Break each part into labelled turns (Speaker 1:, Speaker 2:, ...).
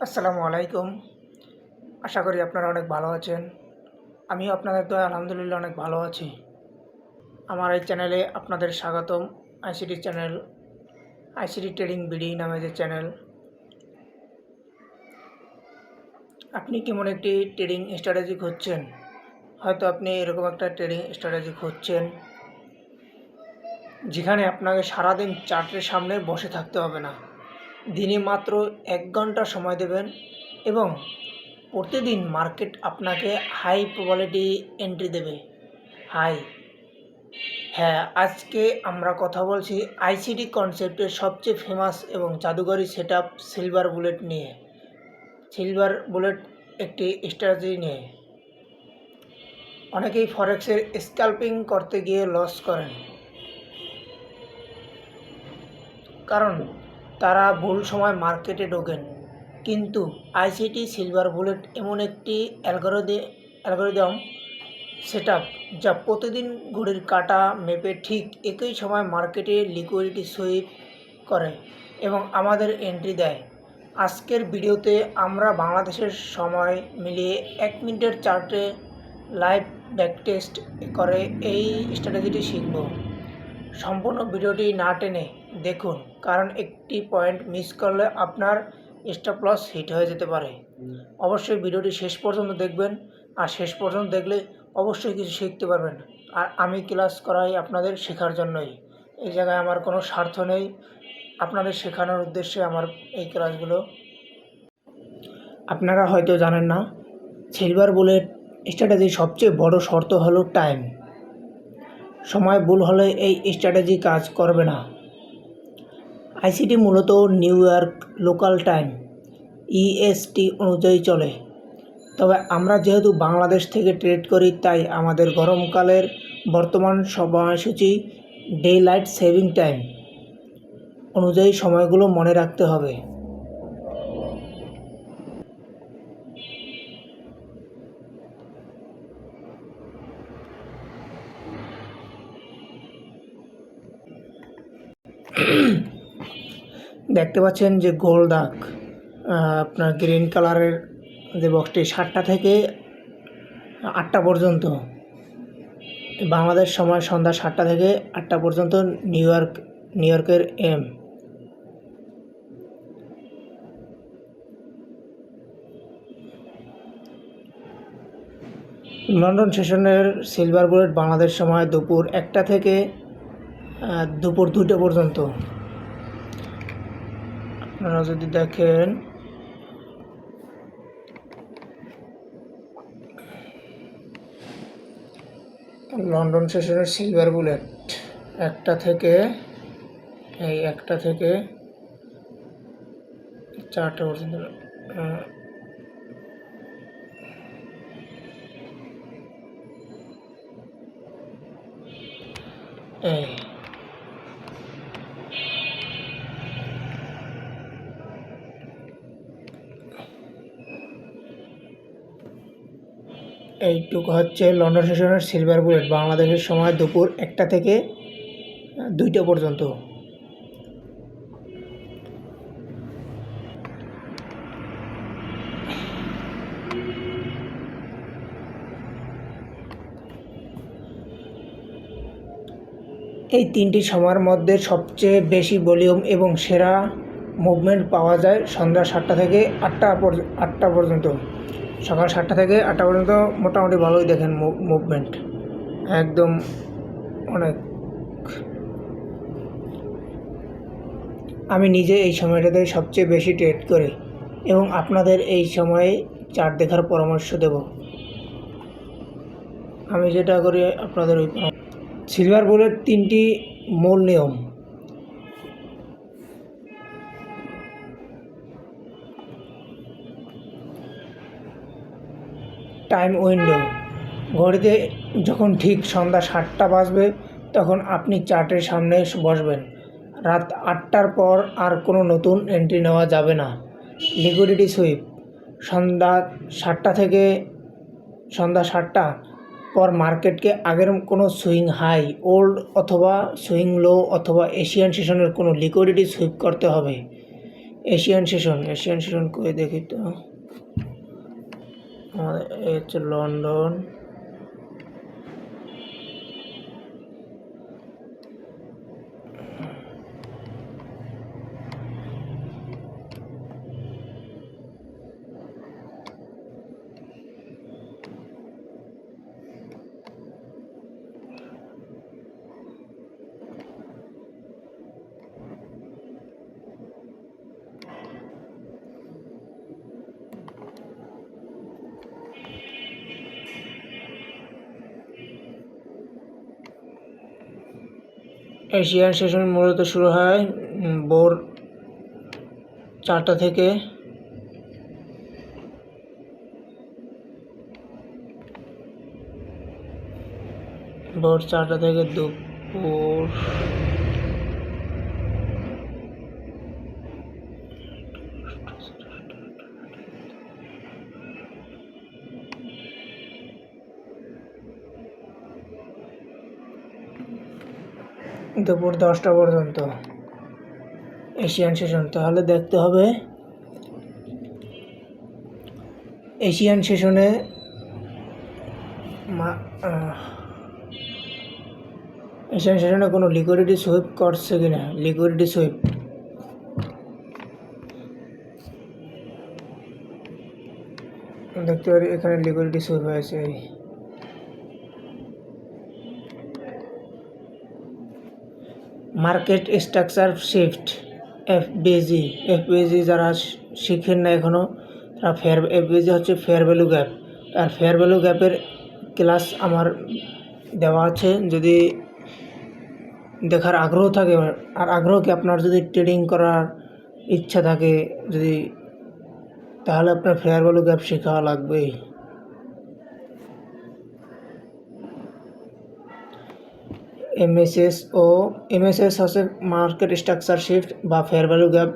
Speaker 1: আসসালামু আলাইকুম। আশা করি আপনারা অনেক ভালো আছেন। আমিও আপনাদের দয়ায় আলহামদুলিল্লাহ অনেক ভালো আছি। আমার এই চ্যানেলে আপনাদের স্বাগতম। ICT channel, ICT trading BD নামে যে চ্যানেল। আপনি কেমন একটি ট্রেডিং স্ট্র্যাটেজি খুঁজছেন? হয়তো আপনি এরকম একটা ট্রেডিং স্ট্র্যাটেজি খুঁজছেন যেখানে আপনাকে সারাদিন চার্টের সামনে বসে থাকতে হবে না। দিনে মাত্র 1 ঘন্টা সময় দেবেন এবং প্রতিদিন মার্কেট আপনাকে হাই প্রবাবিলিটি এন্ট্রি দেবে। হ্যাঁ, আজকে আমরা কথা বলছি আইসিটি কনসেপ্টের সবচেয়ে ফেমাস এবং জাদুকরী সেটআপ সিলভার বুলেট নিয়ে। সিলভার বুলেট একটি স্ট্র্যাটেজি নিয়ে অনেকেই ফরেক্সের স্ক্যাল্পিং করতে গিয়ে লস করেন, কারণ তারা ভুল সময় মার্কেটে ঢোকেন। কিন্তু আইসিটি সিলভার বুলেট এমন একটি অ্যালগরিদম সেটআপ যা প্রতিদিন ঘড়ির কাঁটা মেপে ঠিক একই সময় মার্কেটে লিকুইডিটি সুইপ করে এবং আমাদের এন্ট্রি দেয়। আজকের ভিডিওতে আমরা বাংলাদেশের সময় মিলিয়ে 1 মিনিটের চার্টে লাইভ ব্যাকটেস্ট করে এই স্ট্র্যাটেজিটি শিখব। সম্পূর্ণ ভিডিওটি না টেনে দেখুন, কারণ একটি পয়েন্ট মিস করলে আপনার স্টপ লস হিট হয়ে যেতে পারে। অবশ্যই ভিডিওটি শেষ পর্যন্ত দেখবেন, আর শেষ পর্যন্ত দেখলে অবশ্যই কিছু শিখতে পারবেন। আর আমি ক্লাস করাই আপনাদের শেখার জন্যই। এই জায়গায় আমার কোনো স্বার্থ নেই, আপনাদের শেখানোর উদ্দেশ্যে আমার এই ক্লাসগুলো। আপনারা হয়তো জানেন না, সিলভার বুলেট স্ট্র্যাটেজির সবচেয়ে বড় শর্ত হলো টাইম। সময় ভুল হলে এই স্ট্র্যাটেজি কাজ করবে না। আইসিটি মূলত New York local time EST অনুযায়ী চলে, তবে আমরা যেহেতু বাংলাদেশ থেকে ট্রেড করি তাই আমাদের গরমকালের বর্তমান সময়সূচি ডে লাইট সেভিং টাইম অনুযায়ী সময়গুলো মনে রাখতে হবে। দেখতে পাচ্ছেন যে গোল দাগ, আপনার গ্রিন কালারের যে বক্সটি 7টা থেকে 8টা পর্যন্ত, বাংলাদেশ সময় সন্ধ্যা 7টা থেকে 8টা পর্যন্ত নিউ ইয়র্কের এম। লন্ডন সেশনের সিলভার বুলেট বাংলাদেশ সময় দুপুর 1টা থেকে দুপুর 2টা পর্যন্ত। আপনারা যদি দেখেন, লন্ডন সেশনের সিলভার বুলেট 1টা থেকে 4টা পর্যন্ত। এইটুকু হচ্ছে লন্ডন সেশনের সিলভার বুলেট বাংলাদেশের সময় দুপুর 1টা থেকে 2টা পর্যন্ত। এই 3টি সময়ের মধ্যে সবচেয়ে বেশি ভলিউম এবং সেরা মুভমেন্ট পাওয়া যায় সন্ধ্যা 7টা থেকে 8টা পর্যন্ত। সকাল 7টা থেকে 8টা পর্যন্ত মোটামুটি ভালোই দেখেন মুভমেন্ট, একদম অনেক। আমি নিজে এই সময়টাতে সবচেয়ে বেশি ট্রেড করি এবং আপনাদের এই সময়ে চার্ট দেখার পরামর্শ দেব। আমি যেটা করি আপনাদের ওই সিলভার বুলেট 3টি মূল নিয়ম। টাইম উইন্ডো, ঘড়িতে যখন ঠিক সন্ধ্যা 7টা বাজবে তখন আপনি চার্টের সামনে বসবেন। রাত 8টার পর আর কোনো নতুন এন্ট্রি নেওয়া যাবে না। লিকুইডিটি সুইপ, সন্ধ্যা 7টা পর মার্কেটকে আগের কোনো সুইং হাই, ওল্ড অথবা সুইং লো অথবা এশিয়ান সেশনের কোনো লিকুইডিটি সুইপ করতে হবে। এশিয়ান সেশন করে দেখি তো। আমাদের এই হচ্ছে লন্ডন, এশিয়ান সেশন মূলত শুরু হয় ভোর 4টা থেকে। দুপুর দুপুর 10টা পর্যন্ত এশিয়ান সেশন। তাহলে দেখতে হবে এশিয়ান সেশনে কোনো লিকুইডিটি সুইপ করছে কিনা। লিকুইডিটি সুইপ দেখতে পারি, এখানে লিকুইডিটি সুইপ হয়েছে। মার্কেট স্ট্রাকচার শিফট, এফবিজি যারা শিখেন না এখনও, তারা এফবিজি হচ্ছে ফেয়ার ভ্যালু গ্যাপ। আর ফেয়ার ভ্যালু গ্যাপের ক্লাস আমার দেওয়া আছে, যদি দেখার আগ্রহ থাকে, আর আগ্রহকে আপনার যদি ট্রেডিং করার ইচ্ছা থাকে যদি, তাহলে আপনার ফেয়ার ভ্যালু গ্যাপ শেখা লাগবেই। এমএসএস হচ্ছে মার্কেট স্ট্রাকচার শিফট বা ফেয়ার ভ্যালু গ্যাপ।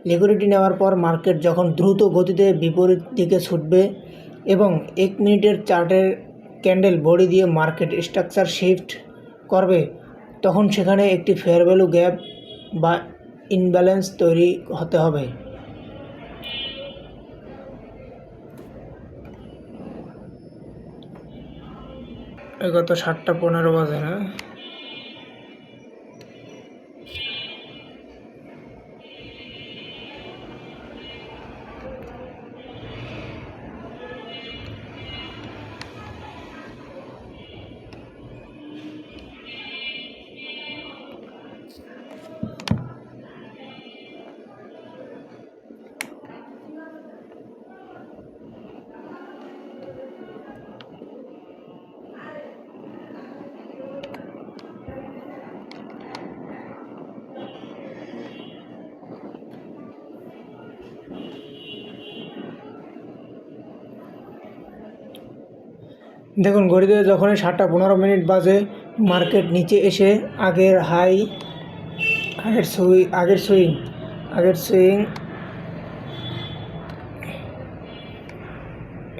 Speaker 1: লিকুইডিটি নেওয়ার পর মার্কেট যখন দ্রুত গতিতে বিপরীত দিকে ছুটবে এবং 1 মিনিটের চার্টের ক্যান্ডেল বডি দিয়ে মার্কেট স্ট্রাকচার শিফট করবে, তখন সেখানে একটি ফেয়ার ভ্যালু গ্যাপ বা ইনব্যালেন্স তৈরি হতে হবে। গত 7:15 বাজে না? দেখুন ঘড়িতে যখনই 7:15 বাজে, মার্কেট নিচে এসে আগের সুইং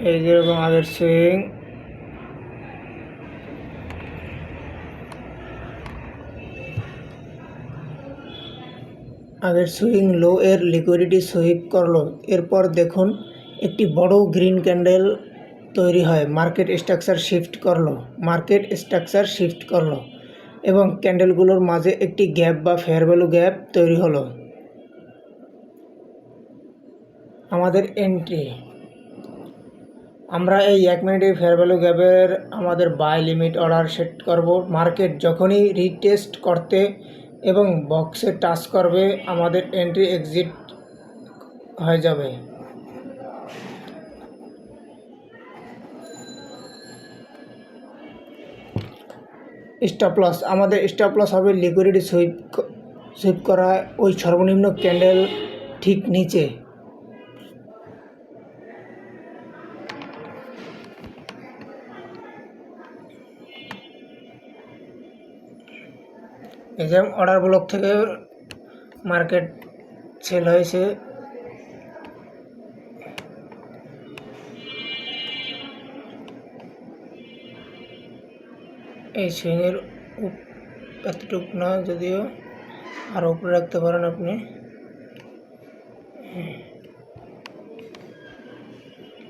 Speaker 1: এই যেরকম আগের সুইং লো এর লিকুইডিটি সুইপ করলো। এরপর দেখুন একটি বড় গ্রিন ক্যান্ডেল তৈরি হয়, মার্কেট স্ট্রাকচার শিফট করলো এবং ক্যান্ডেলগুলোর মাঝে একটি গ্যাপ বা ফেয়ার ভ্যালু গ্যাপ তৈরি হলো। আমাদের এন্ট্রি, আমরা এই 1 মিনিটের ফেয়ার ভ্যালু গ্যাপের আমাদের বাই লিমিট অর্ডার সেট করব। মার্কেট যখনই রিটেস্ট করতে এবং বক্সে টাচ করবে, আমাদের এন্ট্রি এক্সিট হয়ে যাবে। স্টপ লস, আমাদের স্টপ লস হবে লিকুইডিটি সুইপ করা ওই সর্বনিম্ন ক্যান্ডেল ঠিক নিচে। এই যে অর্ডার ব্লক থেকে মার্কেট সেল হয়েছে। এই সুইংয়ের এতটুকু না, যদিও আরও উপরে রাখতে পারেন আপনি।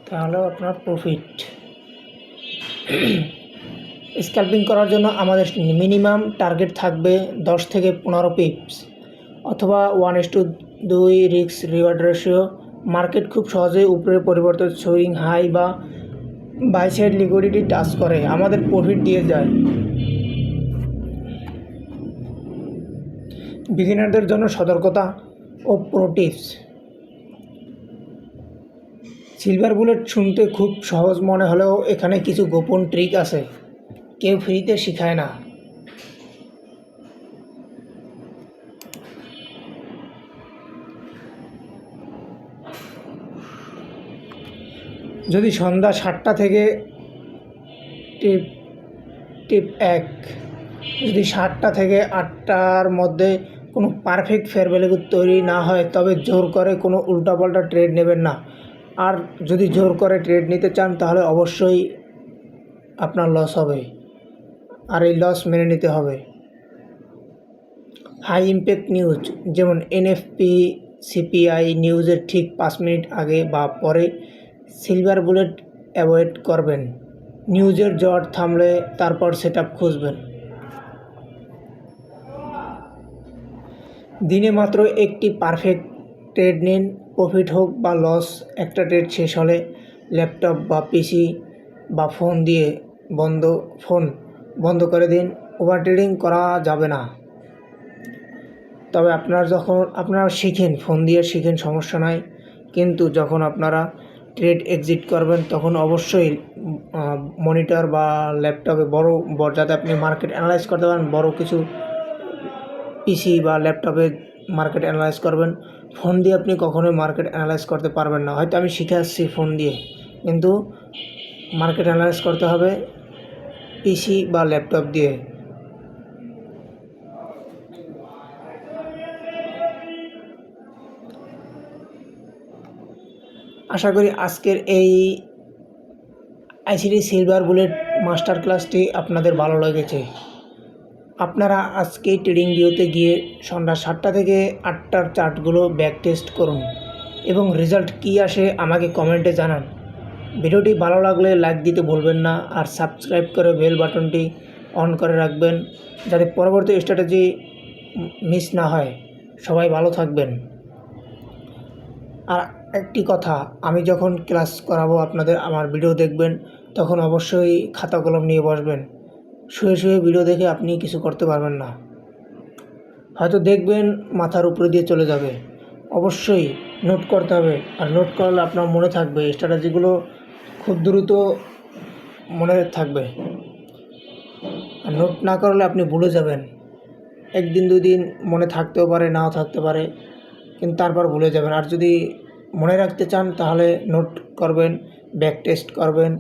Speaker 1: তাহলে আপনার প্রফিট। স্ক্যাল্পিং করার জন্য আমাদের মিনিমাম টার্গেট থাকবে 10 থেকে 15 পিপস অথবা 1:2 রিস্ক রিওয়ার্ড রেশিও। মার্কেট খুব সহজেই উপরে পরিবর্তন সুইং হাই বা বাই সাইড লিকুইডিটি টাচ করে আমাদের প্রফিট দিয়ে যায়। বিগিনারদের জন্য সতর্কতা ও প্রো টিপস। সিলভার বুলেট শুনতে খুব সহজ মনে হলেও এখানে কিছু গোপন ট্রিক আছে, কেউ ফ্রিতে শেখায় না। যদি সন্ধ্যা 7টা থেকে টিপ 1 যদি 7টা থেকে 8টার মধ্যে কোনো পারফেক্ট ফেয়ার ভ্যালু তৈরি না হয় তবে জোর করে কোনো উল্টাপাল্টা ট্রেড নেবেন না। আর যদি জোর করে ট্রেড নিতে চান তাহলে অবশ্যই আপনার লস হবে, আর এই লস মেনে নিতে হবে। হাই ইম্প্যাক্ট নিউজ যেমন এনএফপি সিপিআই নিউজের ঠিক 5 মিনিট আগে বা পরে সিলভার বুলেট অ্যাভয়েড করবেন। নিউজের জ্বর থামলে তারপর সেটআপ খুঁজবেন। দিনে মাত্র একটি পারফেক্ট ট্রেড নিন, প্রফিট হোক বা লস। একটা ট্রেড শেষ হলে ল্যাপটপ বা পিসি বা ফোন বন্ধ করে দিন। ওভার ট্রেডিং করা যাবে না। তবে আপনারা শিখেন, ফোন দিয়ে শিখেন, সমস্যা নাই, কিন্তু যখন আপনারা ট্রেড এক্সিট করবেন তখন অবশ্যই মনিটর বা ল্যাপটপে বড় যাতে আপনি মার্কেট অ্যানালাইজ করতে পারেন, বড় কিছু পিসি বা ল্যাপটপে মার্কেট অ্যানালাইজ করবেন। ফোন দিয়ে আপনি কখনোই মার্কেট অ্যানালাইজ করতে পারবেন না। হয়তো আমি শিখে আসছি ফোন দিয়ে, কিন্তু মার্কেট অ্যানালাইজ করতে হবে পিসি বা ল্যাপটপ দিয়ে। আশা করি আজকের এই আইসিটি সিলভার বুলেট মাস্টার ক্লাসটি আপনাদের ভালো লেগেছে। আপনারা আজকে ট্রেডিং ভিউতে গিয়ে সন্ধ্যা 7টা থেকে 8টার চার্টগুলো ব্যাক টেস্ট করুন এবং রেজাল্ট কী আসে আমাকে কমেন্টে জানান। ভিডিওটি ভালো লাগলে লাইক দিতে ভুলবেন না, আর সাবস্ক্রাইব করে বেল বাটনটি অন করে রাখবেন যাতে পরবর্তী স্ট্র্যাটেজি মিস না হয়। সবাই ভালো থাকবেন। আর একটি কথা, আমি যখন ক্লাস করাবো আপনাদের, আমার ভিডিও দেখবেন, তখন অবশ্যই খাতা কলম নিয়ে বসবেন। শুয়ে ভিডিও দেখে আপনি কিছু করতে পারবেন না, হয়তো দেখবেন মাথার উপরে দিয়ে চলে যাবে। অবশ্যই নোট করতে হবে, আর নোট করলে আপনার মনে থাকবে, স্ট্র্যাটেজিগুলো খুব দ্রুত মনে থাকবে। আর নোট না করলে আপনি ভুলে যাবেন। 1 দিন 2 দিন মনে থাকতেও পারে, নাও থাকতে পারে, কিন্তু তারপর ভুলে যাবেন। আর যদি মনে রাখতে চান তাহলে নোট করবেন, ব্যাক টেস্ট করবেন।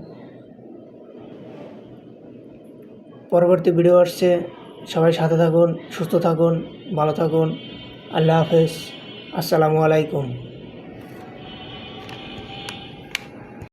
Speaker 1: পরবর্তী ভিডিও আসছে, সবাই সাথে থাকুন, সুস্থ থাকুন, ভালো থাকুন। আল্লাহ হাফেজ, আসসালামু আলাইকুম।